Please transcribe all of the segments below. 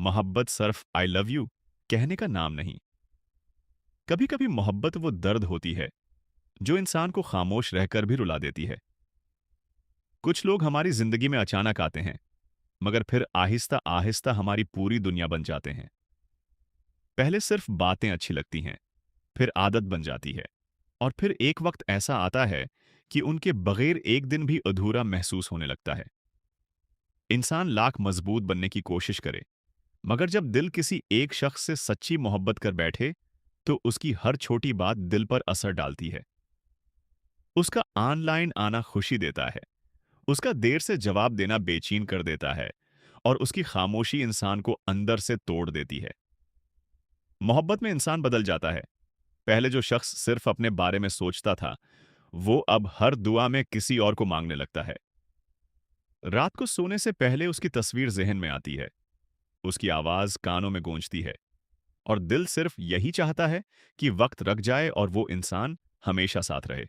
मोहब्बत सिर्फ I love you कहने का नाम नहीं। कभी कभी मोहब्बत वो दर्द होती है जो इंसान को खामोश रहकर भी रुला देती है। कुछ लोग हमारी जिंदगी में अचानक आते हैं, मगर फिर आहिस्ता आहिस्ता हमारी पूरी दुनिया बन जाते हैं। पहले सिर्फ बातें अच्छी लगती हैं, फिर आदत बन जाती है, और फिर एक वक्त ऐसा आता है कि उनके बगैर एक दिन भी अधूरा महसूस होने लगता है। इंसान लाख मजबूत बनने की कोशिश करे, मगर जब दिल किसी एक शख्स से सच्ची मोहब्बत कर बैठे, तो उसकी हर छोटी बात दिल पर असर डालती है। उसका ऑनलाइन आना खुशी देता है, उसका देर से जवाब देना बेचैन कर देता है, और उसकी खामोशी इंसान को अंदर से तोड़ देती है। मोहब्बत में इंसान बदल जाता है। पहले जो शख्स सिर्फ अपने बारे में सोचता था, वो अब हर दुआ में किसी और को मांगने लगता है। रात को सोने से पहले उसकी तस्वीर जहन में आती है, उसकी आवाज कानों में गूंजती है, और दिल सिर्फ यही चाहता है कि वक्त रख जाए और वो इंसान हमेशा साथ रहे।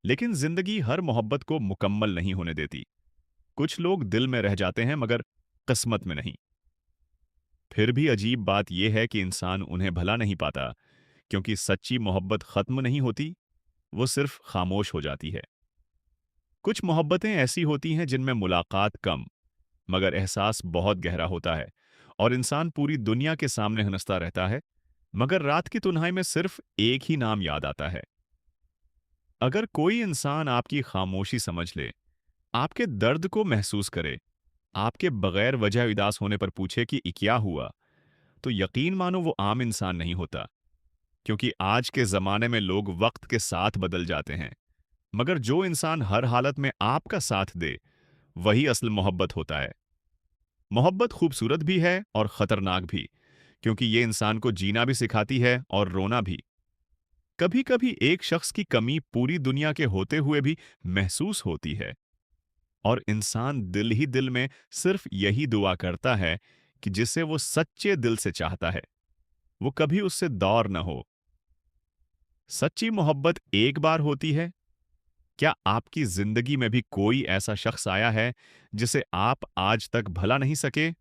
लेकिन जिंदगी हर मोहब्बत को मुकम्मल नहीं होने देती। कुछ लोग दिल में रह जाते हैं, मगर किस्मत में नहीं। फिर भी अजीब बात यह है कि इंसान उन्हें भला नहीं पाता, क्योंकि सच्ची मोहब्बत खत्म नहीं होती, वो सिर्फ खामोश हो जाती है। कुछ मोहब्बतें ऐसी होती हैं जिनमें मुलाकात कम, मगर एहसास बहुत गहरा होता है, और इंसान पूरी दुनिया के सामने हंसता रहता है, मगर रात की तन्हाई में सिर्फ एक ही नाम याद आता है। अगर कोई इंसान आपकी खामोशी समझ ले, आपके दर्द को महसूस करे, आपके बगैर वजह उदास होने पर पूछे कि "ये क्या हुआ", तो यकीन मानो वो आम इंसान नहीं होता। क्योंकि आज के जमाने में लोग वक्त के साथ बदल जाते हैं, मगर जो इंसान हर हालत में आपका साथ दे, वही असल मोहब्बत होता है। मोहब्बत खूबसूरत भी है और खतरनाक भी, क्योंकि ये इंसान को जीना भी सिखाती है और रोना भी। कभी कभी एक शख्स की कमी पूरी दुनिया के होते हुए भी महसूस होती है, और इंसान दिल ही दिल में सिर्फ यही दुआ करता है कि जिसे वो सच्चे दिल से चाहता है, वो कभी उससे दौर न हो। सच्ची मोहब्बत एक बार होती है। क्या आपकी जिंदगी में भी कोई ऐसा शख्स आया है जिसे आप आज तक भला नहीं सके?